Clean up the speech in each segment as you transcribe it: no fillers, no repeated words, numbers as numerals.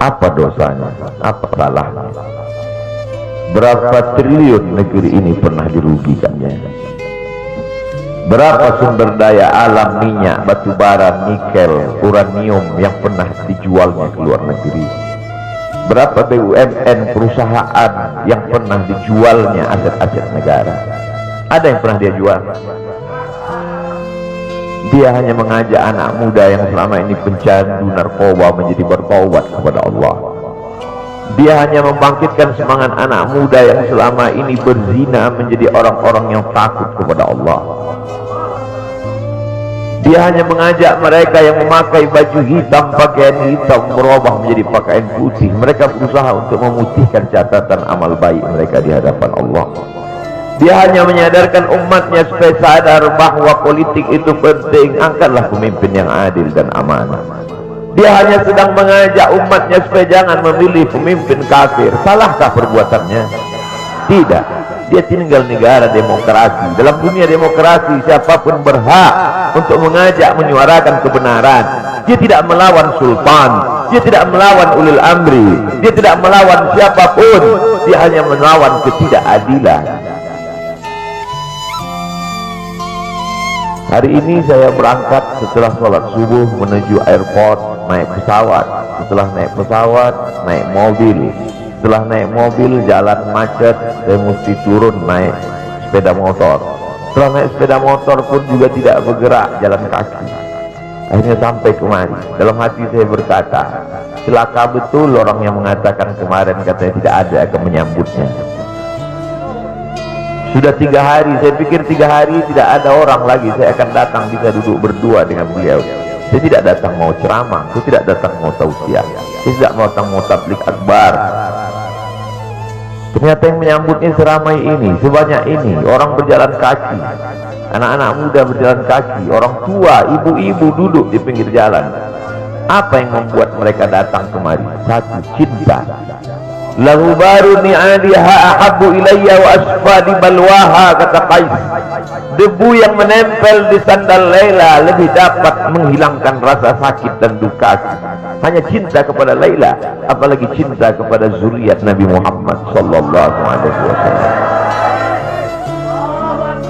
Apa dosanya? Apa salahnya? Berapa triliun negeri ini pernah dirugikannya? Berapa sumber daya alam, minyak, batu bara, nikel, uranium yang pernah dijualnya ke luar negeri? Berapa BUMN perusahaan yang pernah dijualnya aset-aset negara? Ada yang pernah dia jual? Dia hanya mengajak anak muda yang selama ini pencandu narkoba menjadi bertaubat kepada Allah. Dia hanya membangkitkan semangat anak muda yang selama ini berzina menjadi orang-orang yang takut kepada Allah. Dia hanya mengajak mereka yang memakai baju hitam, pakaian hitam, berubah menjadi pakaian putih. Mereka berusaha untuk memutihkan catatan amal baik mereka di hadapan Allah. Dia hanya menyadarkan umatnya supaya sadar bahwa politik itu penting. Angkatlah pemimpin yang adil dan amanah. Dia hanya sedang mengajak umatnya supaya jangan memilih pemimpin kafir. Salahkah perbuatannya? Tidak. Dia tinggal negara demokrasi. Dalam dunia demokrasi, siapapun berhak untuk mengajak menyuarakan kebenaran. Dia tidak melawan sultan, dia tidak melawan ulil amri, dia tidak melawan siapapun. Dia hanya melawan ketidakadilan. Hari ini saya berangkat setelah sholat subuh menuju airport, naik pesawat. Setelah naik pesawat, naik mobil. Setelah naik mobil, jalan macet, saya mesti turun naik sepeda motor. Setelah naik sepeda motor pun juga tidak bergerak, jalan kaki. Akhirnya sampai kemari. Dalam hati saya berkata, celaka betul orang yang mengatakan kemarin katanya tidak ada akan menyambutnya. Sudah 3 hari, saya pikir 3 hari tidak ada orang lagi. Saya akan datang bisa duduk berdua dengan beliau. Saya tidak datang mau ceramah, saya tidak datang mau tausiah, saya tidak datang mau tabligh akbar. Ternyata yang menyambutnya seramai ini, sebanyak ini, orang berjalan kaki, anak-anak muda berjalan kaki, orang tua, ibu-ibu duduk di pinggir jalan. Apa yang membuat mereka datang kemari? Satu, cinta. Lahu baru ni'aliha ahabbu ilayya wa asfadi balwaha, kata Qais. Debu yang menempel di sandal Laila lebih dapat menghilangkan rasa sakit dan duka. Hanya cinta kepada Laila, apalagi cinta kepada zuriat Nabi Muhammad sallallahu alaihi wasallam.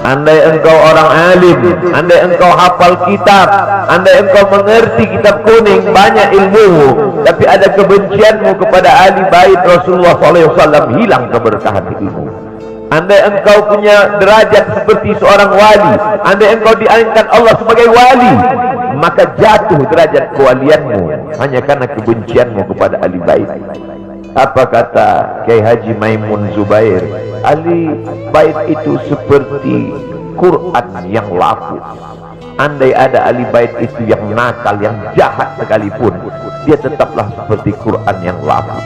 Andai engkau orang alim, andai engkau hafal kitab, andai engkau mengerti kitab kuning, banyak ilmumu, tapi ada kebencianmu kepada ahli bait Rasulullah SAW, hilang keberkahan ilmu. Andai engkau punya derajat seperti seorang wali, andai engkau diangkat Allah sebagai wali, maka jatuh derajat kewalianmu hanya karena kebencianmu kepada ahli bait. Apa kata Kiai Haji Maimun Zubair? Ahli bait itu seperti Quran yang lapuk. Andai ada ahli bait itu yang nakal, yang jahat sekalipun, dia tetaplah seperti Quran yang lapuk.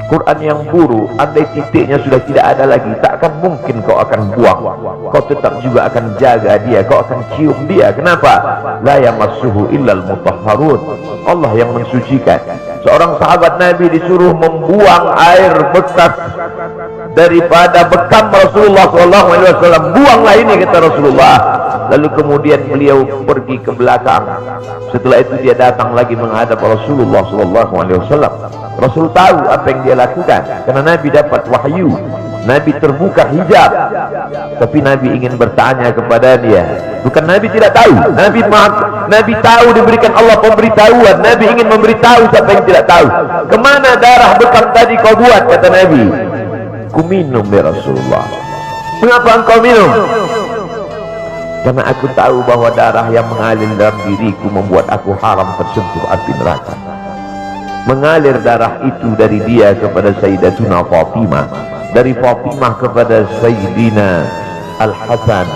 Quran yang buruk, andai titiknya sudah tidak ada lagi, tak akan mungkin kau akan buang. Kau tetap juga akan jaga dia, kau akan cium dia. Kenapa? La yamassuhu illal mutahharun. Allah yang mensucikan. Seorang sahabat Nabi disuruh membuang air bekas daripada bekam Rasulullah SAW. Buanglah ini, kata Rasulullah. Lalu kemudian beliau pergi ke belakang. Setelah itu dia datang lagi menghadap Rasulullah SAW. Rasul tahu apa yang dia lakukan, karena Nabi dapat wahyu. Nabi terbuka hijab, tapi Nabi ingin bertanya kepada dia. Bukan Nabi tidak tahu, Nabi tahu, diberikan Allah pemberitahuan. Nabi ingin memberitahu siapa yang tidak tahu. Kemana darah bekam tadi kau buat, kata Nabi. Ku minum ya Rasulullah. Mengapa engkau minum? Karena aku tahu bahwa darah yang mengalir dalam diriku membuat aku haram tersentuh api neraka. Mengalir darah itu dari dia kepada Sayyidatuna Fatimah, dari Fatimah kepada Sayyidina Al-Hasan,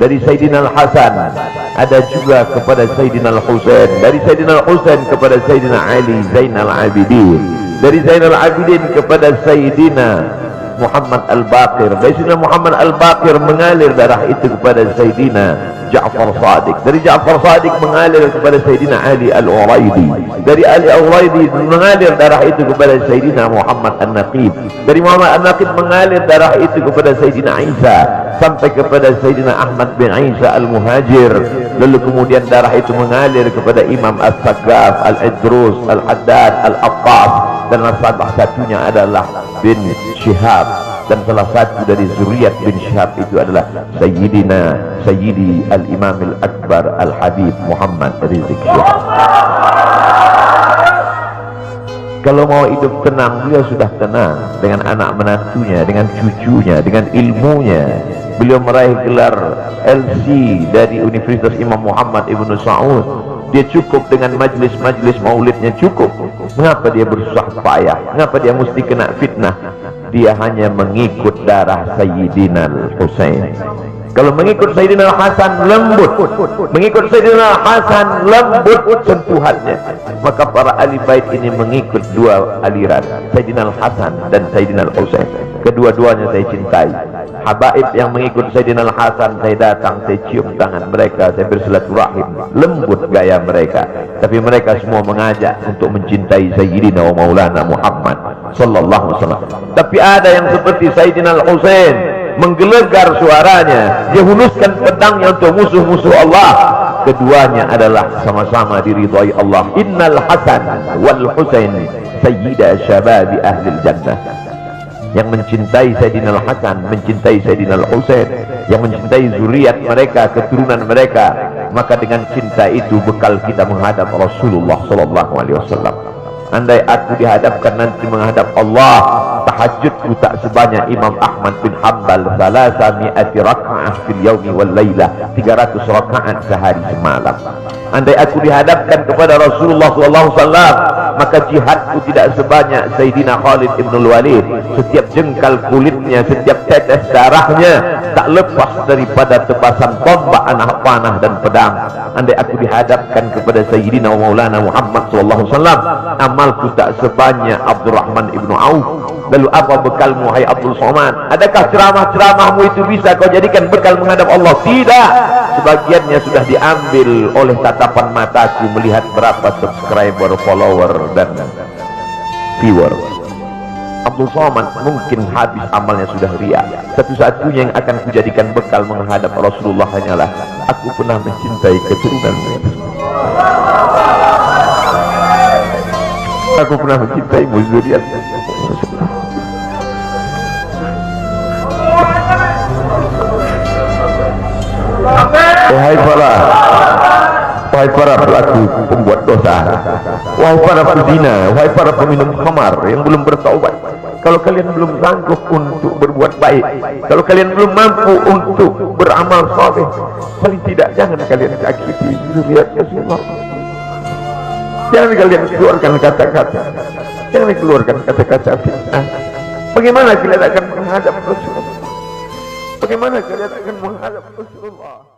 dari Sayyidina Al-Hasan ada juga kepada Sayyidina Al-Husain, dari Sayyidina Al-Husain kepada Sayyidina Ali Zainal Abidin, dari Zainal Abidin kepada Sayyidina Muhammad Al-Baqir, dari Sayyidina Muhammad Al-Baqir mengalir darah itu kepada Sayyidina Ja'far Sadiq, dari Ja'far Sadiq mengalir kepada Sayyidina Ali Al-Uraidi, dari Ali Al-Uraidi mengalir darah itu kepada Sayyidina Muhammad An-Naqib, dari Muhammad An-Naqib mengalir darah itu kepada Sayyidina Isa sampai kepada Sayyidina Ahmad bin Isa Al-Muhajir. Lalu kemudian darah itu mengalir kepada Imam As-Saggaf, Al-Idrus, Al-Haddad, Al-Aqqas, dan salah satunya adalah bin Syihab, dan salah satu dari zuriat bin Syihab itu adalah Sayyidi al-Imam al-Akbar al-Habib Muhammad Rizik Syihab. Kalau mau hidup tenang, beliau sudah tenang dengan anak menantunya, dengan cucunya, dengan ilmunya. Beliau meraih gelar LC dari Universitas Imam Muhammad Ibn Saud. Dia cukup dengan majlis-majlis maulidnya, cukup. Mengapa dia bersusah payah? Mengapa dia mesti kena fitnah? Dia hanya mengikut darah Sayyidina Al-Husain. Kalau mengikut Sayyidina Al-Hasan lembut, mengikut Sayyidina Al-Hasan lembut sentuhannya. Maka para ahli bait ini mengikut dua aliran, Sayyidina Al-Hasan dan Sayyidina Al-Husain. Kedua-duanya saya cintai. Habaib yang mengikut Sayyidina Al-Hasan, saya datang, saya cium tangan mereka, saya bersilaturahim, lembut gaya mereka. Tapi mereka semua mengajak untuk mencintai Sayyidina wa Maulana Muhammad sallallahu alaihi wasallam. Tapi ada yang seperti Sayyidina Al-Husain, menggelegar suaranya, dia huluskan pedangnya untuk musuh-musuh Allah. Keduanya adalah sama-sama diridhai Allah. Innal Hasan wal Husain sayyida syababi ahli jannah. Yang mencintai Sayyidina Al-Hasan, mencintai Sayyidina Al-Husain, yang mencintai zuriat mereka, keturunan mereka, maka dengan cinta itu bekal kita menghadap Rasulullah sallallahu alaihi wasallam. Andai aku dihadapkan nanti menghadap Allah, tahajudku tak sebanyak Imam Ahmad bin Hanbal, salasa mi'ati raka'ah fil yaumi wal laylah, 300 rakaat sehari semalam. Andai aku dihadapkan kepada Rasulullah SAW, maka jihadku tidak sebanyak Sayyidina Khalid ibn Walid. Setiap jengkal kulitnya, setiap tetes darahnya tak lepas daripada tebasan tombak, anak panah dan pedang. Andai aku dihadapkan kepada Sayyidina Maulana Muhammad SAW, amalku tak sebanyak Abdurrahman ibn Auf. Lalu apa bekalmu hai Abdul Somad? Adakah ceramah-ceramahmu itu bisa kau jadikan bekal menghadap Allah? Tidak. Sebagiannya sudah diambil oleh tatapan mataku melihat berapa subscriber, follower dan viewer. Abdul Somad mungkin habis amalnya sudah riya. Satu-satunya yang akan kujadikan bekal menghadap Rasulullah hanyalah aku pernah mencintai keturunanmu. Aku pernah mencintaimu zuriat. Wahai para pelaku pembuat dosa, wahai para pezina, wahai para peminum khamar yang belum bertaubat, kalau kalian belum sanggup untuk berbuat baik, kalau kalian belum mampu untuk beramal saleh, paling tidak jangan kalian sakiti zuriat Rasulullah. Jangan kalian keluarkan kata-kata, jangan keluarkan kata-kata fitnah. Bagaimana kalian akan menghadap Rasulullah? Bagaimana kalian akan menghadap Rasulullah?